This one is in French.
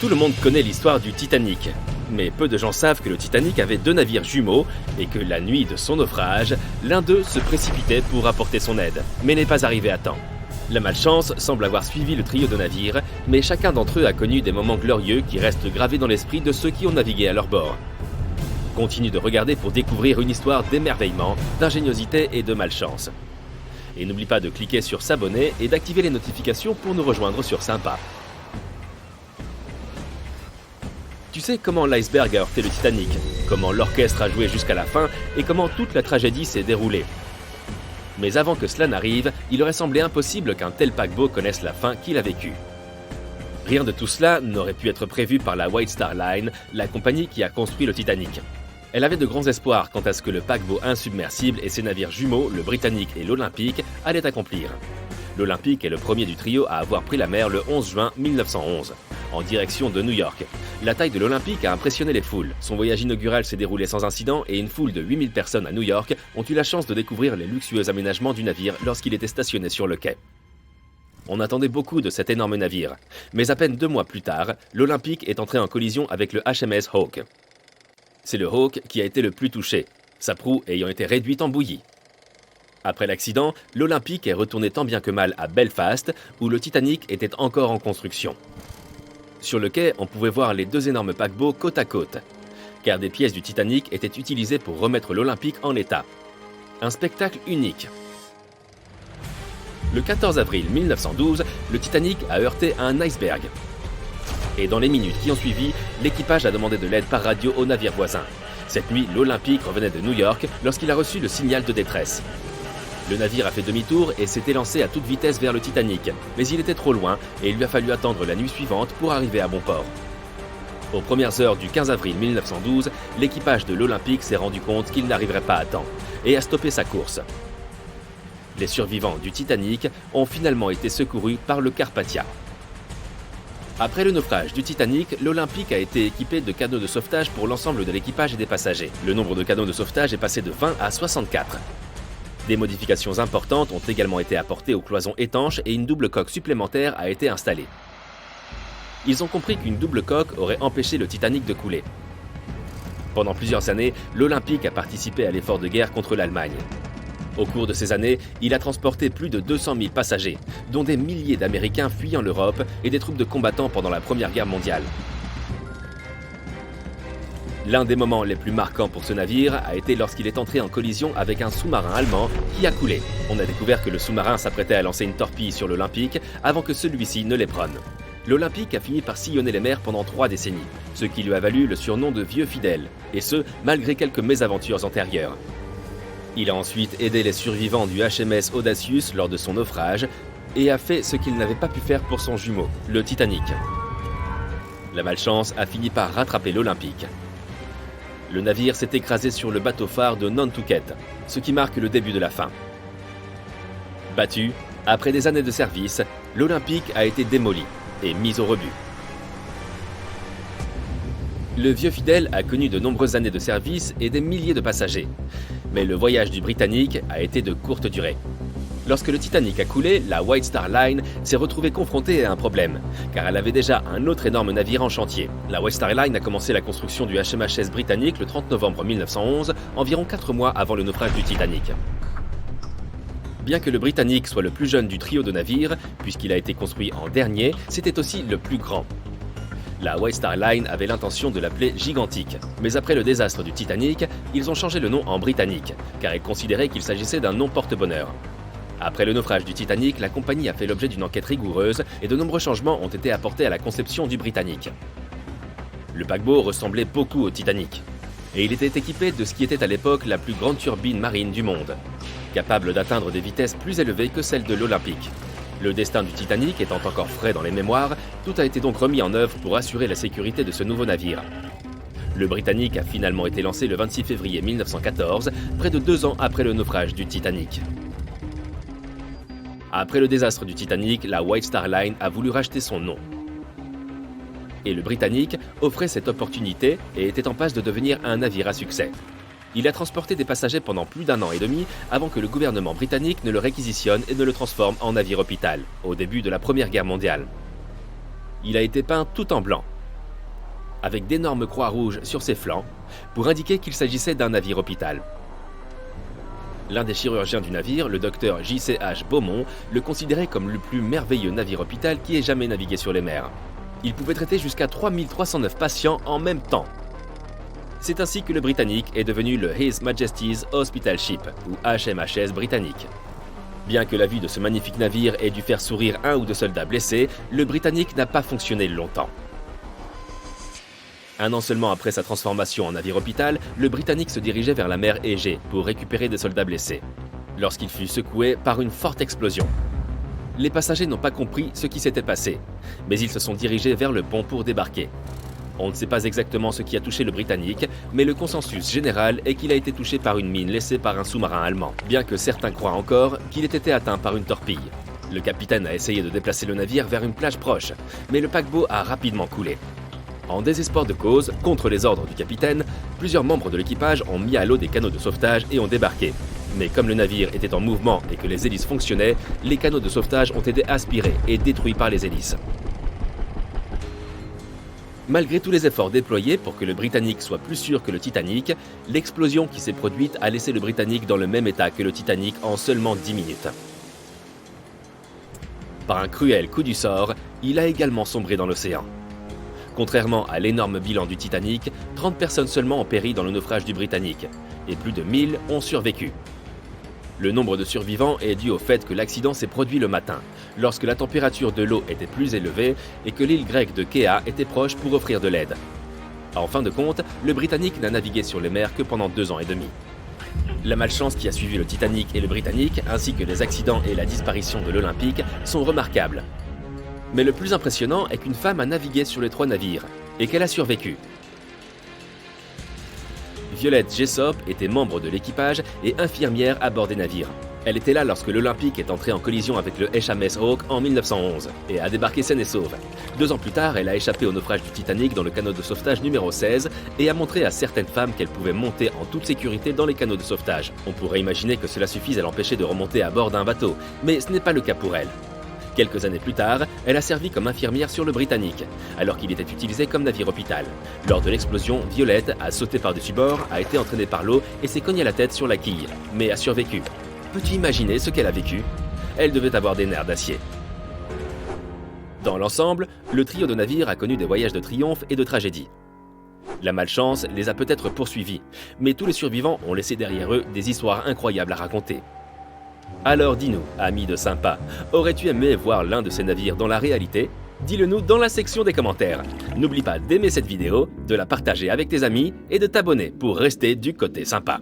Tout le monde connaît l'histoire du Titanic, mais peu de gens savent que le Titanic avait 2 navires jumeaux et que la nuit de son naufrage, l'un d'eux se précipitait pour apporter son aide, mais n'est pas arrivé à temps. La malchance semble avoir suivi le trio de navires, mais chacun d'entre eux a connu des moments glorieux qui restent gravés dans l'esprit de ceux qui ont navigué à leur bord. Continue de regarder pour découvrir une histoire d'émerveillement, d'ingéniosité et de malchance. Et n'oublie pas de cliquer sur s'abonner et d'activer les notifications pour nous rejoindre sur Sympa. Tu sais comment l'iceberg a heurté le Titanic, comment l'orchestre a joué jusqu'à la fin et comment toute la tragédie s'est déroulée. Mais avant que cela n'arrive, il aurait semblé impossible qu'un tel paquebot connaisse la fin qu'il a vécue. Rien de tout cela n'aurait pu être prévu par la White Star Line, la compagnie qui a construit le Titanic. Elle avait de grands espoirs quant à ce que le paquebot insubmersible et ses navires jumeaux, le Britannique et l'Olympique, allaient accomplir. L'Olympique est le premier du trio à avoir pris la mer le 11 juin 1911, en direction de New York. La taille de l'Olympique a impressionné les foules. Son voyage inaugural s'est déroulé sans incident et une foule de 8000 personnes à New York ont eu la chance de découvrir les luxueux aménagements du navire lorsqu'il était stationné sur le quai. On attendait beaucoup de cet énorme navire, mais à peine 2 mois plus tard, l'Olympique est entré en collision avec le HMS Hawke. C'est le Hawke qui a été le plus touché, sa proue ayant été réduite en bouillie. Après l'accident, l'Olympique est retourné tant bien que mal à Belfast, où le Titanic était encore en construction. Sur le quai, on pouvait voir les 2 énormes paquebots côte à côte, car des pièces du Titanic étaient utilisées pour remettre l'Olympique en état. Un spectacle unique. Le 14 avril 1912, le Titanic a heurté un iceberg. Et dans les minutes qui ont suivi, l'équipage a demandé de l'aide par radio au navire voisin. Cette nuit, l'Olympique revenait de New York lorsqu'il a reçu le signal de détresse. Le navire a fait demi-tour et s'était lancé à toute vitesse vers le Titanic, mais il était trop loin et il lui a fallu attendre la nuit suivante pour arriver à bon port. Aux premières heures du 15 avril 1912, l'équipage de l'Olympique s'est rendu compte qu'il n'arriverait pas à temps et a stoppé sa course. Les survivants du Titanic ont finalement été secourus par le Carpathia. Après le naufrage du Titanic, l'Olympique a été équipé de canaux de sauvetage pour l'ensemble de l'équipage et des passagers. Le nombre de canaux de sauvetage est passé de 20 à 64. Des modifications importantes ont également été apportées aux cloisons étanches et une double coque supplémentaire a été installée. Ils ont compris qu'une double coque aurait empêché le Titanic de couler. Pendant plusieurs années, l'Olympique a participé à l'effort de guerre contre l'Allemagne. Au cours de ces années, il a transporté plus de 200 000 passagers, dont des milliers d'Américains fuyant l'Europe et des troupes de combattants pendant la Première Guerre mondiale. L'un des moments les plus marquants pour ce navire a été lorsqu'il est entré en collision avec un sous-marin allemand qui a coulé. On a découvert que le sous-marin s'apprêtait à lancer une torpille sur l'Olympique avant que celui-ci ne l'ébranle. L'Olympique a fini par sillonner les mers pendant 3 décennies, ce qui lui a valu le surnom de Vieux Fidèle, et ce, malgré quelques mésaventures antérieures. Il a ensuite aidé les survivants du HMS Audacious lors de son naufrage et a fait ce qu'il n'avait pas pu faire pour son jumeau, le Titanic. La malchance a fini par rattraper l'Olympique. Le navire s'est écrasé sur le bateau-phare de Nantucket, ce qui marque le début de la fin. Battu, après des années de service, l'Olympique a été démoli et mis au rebut. Le Vieux Fidèle a connu de nombreuses années de service et des milliers de passagers. Mais le voyage du Britannique a été de courte durée. Lorsque le Titanic a coulé, la White Star Line s'est retrouvée confrontée à un problème, car elle avait déjà un autre énorme navire en chantier. La White Star Line a commencé la construction du HMHS Britannique le 30 novembre 1911, environ 4 mois avant le naufrage du Titanic. Bien que le Britannique soit le plus jeune du trio de navires, puisqu'il a été construit en dernier, c'était aussi le plus grand. La White Star Line avait l'intention de l'appeler Gigantic, mais après le désastre du Titanic, ils ont changé le nom en Britannique, car ils considéraient qu'il s'agissait d'un nom porte-bonheur. Après le naufrage du Titanic, la compagnie a fait l'objet d'une enquête rigoureuse et de nombreux changements ont été apportés à la conception du Britannique. Le paquebot ressemblait beaucoup au Titanic, et il était équipé de ce qui était à l'époque la plus grande turbine marine du monde, capable d'atteindre des vitesses plus élevées que celles de l'Olympique. Le destin du Titanic étant encore frais dans les mémoires, tout a été donc remis en œuvre pour assurer la sécurité de ce nouveau navire. Le Britannique a finalement été lancé le 26 février 1914, près de 2 ans après le naufrage du Titanic. Après le désastre du Titanic, la White Star Line a voulu racheter son nom. Et le Britannique offrait cette opportunité et était en passe de devenir un navire à succès. Il a transporté des passagers pendant plus d'1 an et demi avant que le gouvernement britannique ne le réquisitionne et ne le transforme en navire hôpital, au début de la Première Guerre mondiale. Il a été peint tout en blanc. avec d'énormes croix rouges sur ses flancs, pour indiquer qu'il s'agissait d'un navire hôpital. L'un des chirurgiens du navire, le docteur J.C.H. Beaumont, le considérait comme le plus merveilleux navire hôpital qui ait jamais navigué sur les mers. Il pouvait traiter jusqu'à 3309 patients en même temps. C'est ainsi que le Britannic est devenu le His Majesty's Hospital Ship, ou HMHS britannique. Bien que la vue de ce magnifique navire ait dû faire sourire un ou deux soldats blessés, le Britannic n'a pas fonctionné longtemps. Un an seulement après sa transformation en navire hôpital, le Britannic se dirigeait vers la mer Égée pour récupérer des soldats blessés, lorsqu'il fut secoué par une forte explosion. Les passagers n'ont pas compris ce qui s'était passé, mais ils se sont dirigés vers le pont pour débarquer. On ne sait pas exactement ce qui a touché le Britannic, mais le consensus général est qu'il a été touché par une mine laissée par un sous-marin allemand, bien que certains croient encore qu'il ait été atteint par une torpille. Le capitaine a essayé de déplacer le navire vers une plage proche, mais le paquebot a rapidement coulé. En désespoir de cause, contre les ordres du capitaine, plusieurs membres de l'équipage ont mis à l'eau des canots de sauvetage et ont débarqué. Mais comme le navire était en mouvement et que les hélices fonctionnaient, les canots de sauvetage ont été aspirés et détruits par les hélices. Malgré tous les efforts déployés pour que le Britannic soit plus sûr que le Titanic, l'explosion qui s'est produite a laissé le Britannic dans le même état que le Titanic en seulement 10 minutes. Par un cruel coup du sort, il a également sombré dans l'océan. Contrairement à l'énorme bilan du Titanic, 30 personnes seulement ont péri dans le naufrage du Britannic, et plus de 1000 ont survécu. Le nombre de survivants est dû au fait que l'accident s'est produit le matin, lorsque la température de l'eau était plus élevée et que l'île grecque de Kea était proche pour offrir de l'aide. En fin de compte, le Britannic n'a navigué sur les mers que pendant 2 ans et demi. La malchance qui a suivi le Titanic et le Britannic, ainsi que les accidents et la disparition de l'Olympique, sont remarquables. Mais le plus impressionnant est qu'une femme a navigué sur les 3 navires, et qu'elle a survécu. Violette Jessop était membre de l'équipage et infirmière à bord des navires. Elle était là lorsque l'Olympique est entré en collision avec le HMS Hawk en 1911 et a débarqué saine et sauve. 2 ans plus tard, elle a échappé au naufrage du Titanic dans le canot de sauvetage numéro 16 et a montré à certaines femmes qu'elles pouvaient monter en toute sécurité dans les canots de sauvetage. On pourrait imaginer que cela suffise à l'empêcher de remonter à bord d'un bateau, mais ce n'est pas le cas pour elle. Quelques années plus tard, elle a servi comme infirmière sur le Britannic, alors qu'il était utilisé comme navire hôpital. Lors de l'explosion, Violette a sauté par-dessus bord, a été entraînée par l'eau et s'est cognée la tête sur la quille, mais a survécu. Peux-tu imaginer ce qu'elle a vécu? Elle devait avoir des nerfs d'acier. Dans l'ensemble, le trio de navires a connu des voyages de triomphe et de tragédie. La malchance les a peut-être poursuivis, mais tous les survivants ont laissé derrière eux des histoires incroyables à raconter. Alors dis-nous, amis de sympa, aurais-tu aimé voir l'un de ces navires dans la réalité? Dis-le nous dans la section des commentaires. N'oublie pas d'aimer cette vidéo, de la partager avec tes amis et de t'abonner pour rester du côté sympa.